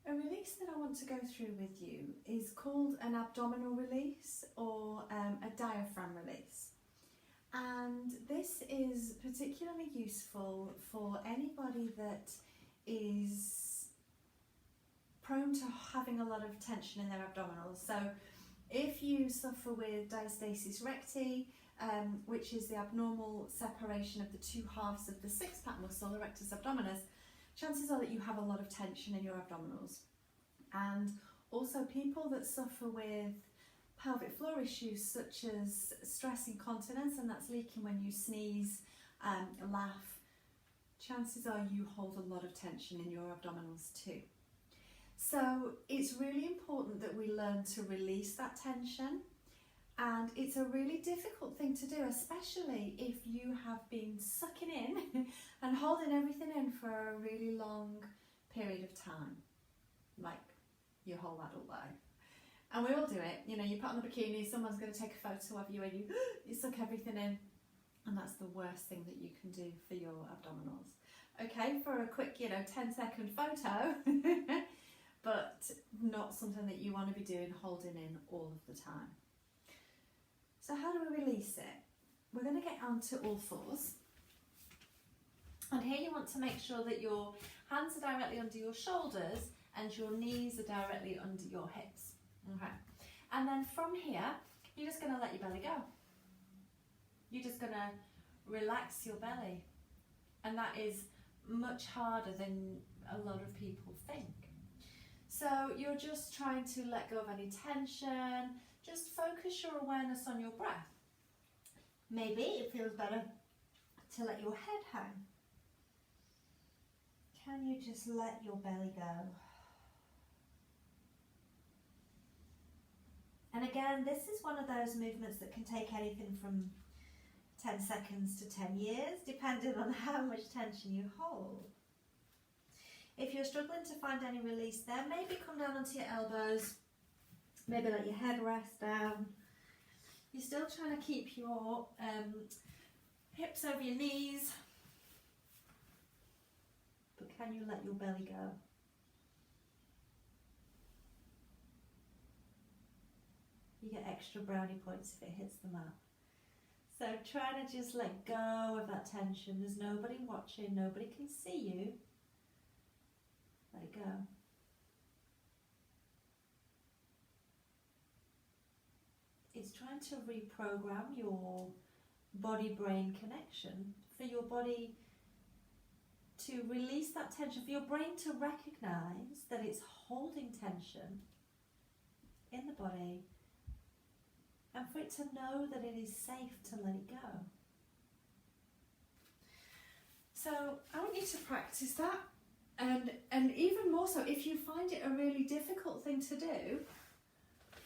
A release that I want to go through with you is called an abdominal release or a diaphragm release. And this is particularly useful for anybody that is prone to having a lot of tension in their abdominals. So if you suffer with diastasis recti, which is the abnormal separation of the two halves of the six-pack muscle, the rectus abdominis, chances are that you have a lot of tension in your abdominals. And also people that suffer with pelvic floor issues such as stress incontinence, and that's leaking when you sneeze, laugh, chances are you hold a lot of tension in your abdominals too. So it's really important that we learn to release that tension, and it's a really difficult thing to do, especially if you have been sucking in and holding everything in for a really long period of time, like your whole adult life. And we all do it, you know, you put on the bikini, someone's going to take a photo of you and you suck everything in, and that's the worst thing that you can do for your abdominals. Okay, for a quick, 10-second photo, but not something that you want to be doing, holding in all of the time. So how do we release it? We're going to get onto all fours. And here you want to make sure that your hands are directly under your shoulders and your knees are directly under your hips. Okay. And then from here, you're just going to let your belly go. You're just going to relax your belly. And that is much harder than a lot of people think. So you're just trying to let go of any tension. Just focus your awareness on your breath. Maybe it feels better to let your head hang. Can you just let your belly go? And again, this is one of those movements that can take anything from 10 seconds to 10 years, depending on how much tension you hold. If you're struggling to find any release there, maybe come down onto your elbows, maybe let your head rest down. You're still trying to keep your hips over your knees, but can you let your belly go? You get extra brownie points if it hits the mat. So try to just let go of that tension. There's nobody watching, nobody can see you. Let it go. It's trying to reprogram your body-brain connection, for your body to release that tension, for your brain to recognize that it's holding tension in the body, and for it to know that it is safe to let it go. So I want you to practice that, and even more so, if you find it a really difficult thing to do,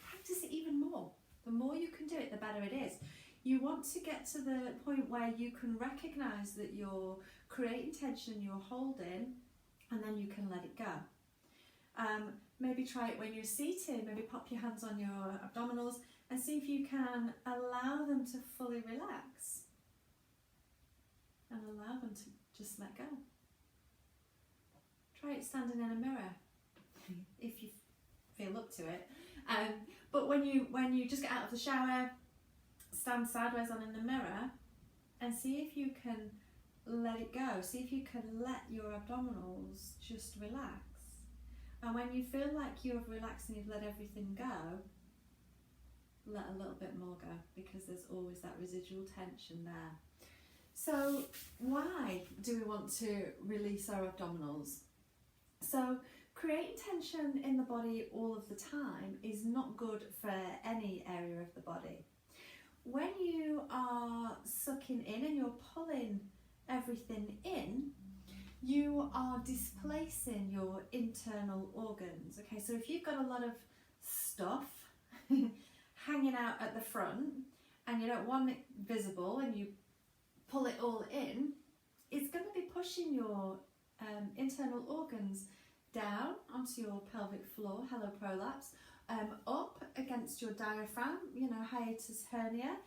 practice it even more. The more you can do it, the better it is. You want to get to the point where you can recognize that you're creating tension, you're holding, and then you can let it go. Maybe try it when you're seated, maybe pop your hands on your abdominals and see if you can allow them to fully relax and allow them to just let go. Try it standing in a mirror if you feel up to it. But when you just get out of the shower, stand sideways on in the mirror and see if you can let it go. See if you can let your abdominals just relax. And when you feel like you've relaxed and you've let everything go, let a little bit more go, because there's always that residual tension there. So why do we want to release our abdominals? So creating tension in the body all of the time is not good for any area of the body. When you are sucking in and you're pulling everything in, you are displacing your internal organs. Okay, so if you've got a lot of stuff hanging out at the front and you don't want it visible and you pull it all in, it's going to be pushing your internal organs down onto your pelvic floor, hello prolapse, up against your diaphragm, hiatus hernia,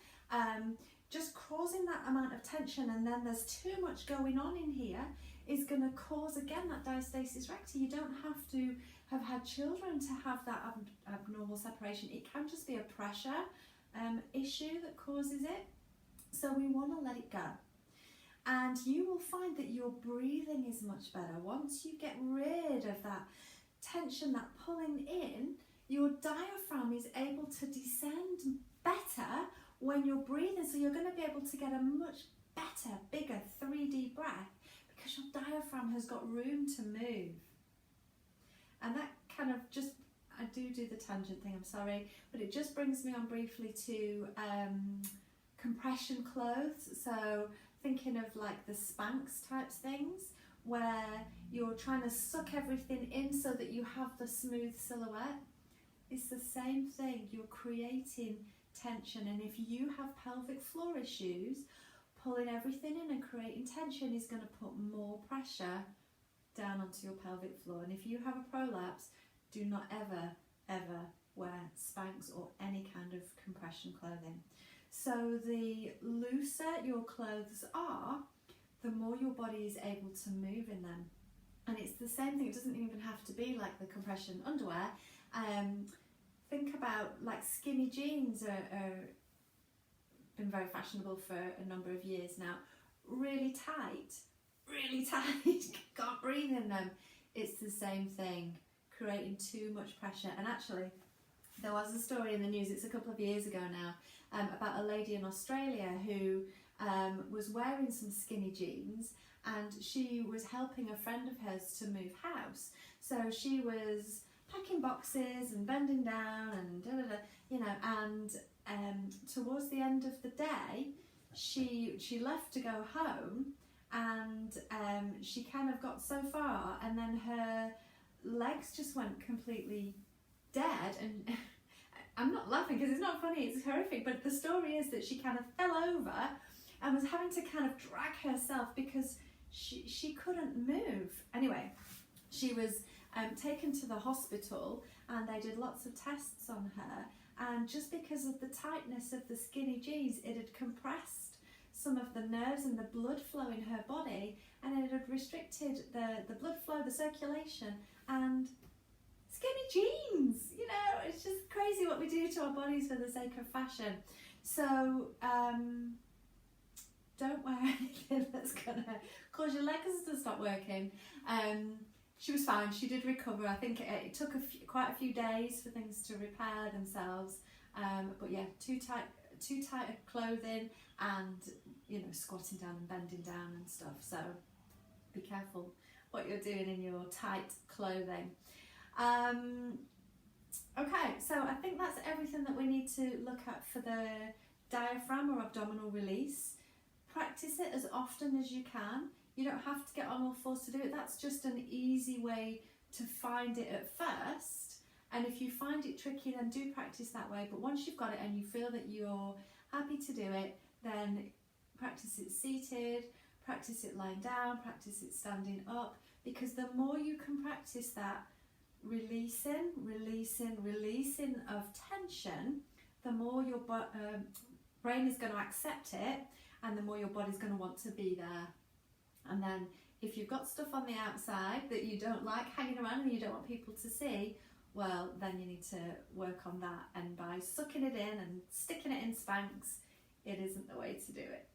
just causing that amount of tension, and then there's too much going on in here, is going to cause again that diastasis recti. You don't have to have had children to have that abnormal separation. It can just be a pressure issue that causes it. So we want to let it go. And you will find that your breathing is much better. Once you get rid of that tension, that pulling in, your diaphragm is able to descend better when you're breathing. So you're going to be able to get a much better, bigger 3D breath because your diaphragm has got room to move. And that kind of just, I do the tangent thing, I'm sorry, but it just brings me on briefly to compression clothes. So thinking of like the Spanx type things where you're trying to suck everything in so that you have the smooth silhouette. It's the same thing, you're creating tension, and if you have pelvic floor issues, pulling everything in and creating tension is going to put more pressure down onto your pelvic floor. And if you have a prolapse, do not ever wear Spanx or any kind of compression clothing. So the looser your clothes are, the more your body is able to move in them. And it's the same thing, it doesn't even have to be like the compression underwear. Think about like skinny jeans are been very fashionable for a number of years now. Really tight, can't breathe in them. It's the same thing, creating too much pressure. And actually, there was a story in the news, it's a couple of years ago now, about a lady in Australia who was wearing some skinny jeans, and she was helping a friend of hers to move house. So she was packing boxes and bending down and you know, and towards the end of the day, she left to go home, and she kind of got so far, and then her legs just went completely dead. And I'm not laughing because it's not funny, it's horrific, but the story is that she kind of fell over and was having to kind of drag herself because she couldn't move. Anyway, she was taken to the hospital, and they did lots of tests on her, and just because of the tightness of the skinny jeans, it had compressed some of the nerves and the blood flow in her body, and it had restricted the blood flow, the circulation, and skinny jeans, you know, it's just crazy what we do to our bodies for the sake of fashion. So don't wear anything that's gonna cause your legs to stop working. She was fine, she did recover. I think it took quite a few days for things to repair themselves, but yeah, too tight of clothing, and you know, squatting down and bending down and stuff. So be careful what you're doing in your tight clothing. Okay, so I think that's everything that we need to look at for the diaphragm or abdominal release. Practice it as often as you can. You don't have to get on all fours to do it. That's just an easy way to find it at first. And if you find it tricky, then do practice that way. But once you've got it and you feel that you're happy to do it, then practice it seated, practice it lying down, practice it standing up. Because the more you can practice that releasing of tension, the more your brain is going to accept it, and the more your body's going to want to be there. And then if you've got stuff on the outside that you don't like hanging around and you don't want people to see, well, then you need to work on that. And by sucking it in and sticking it in Spanx, it isn't the way to do it.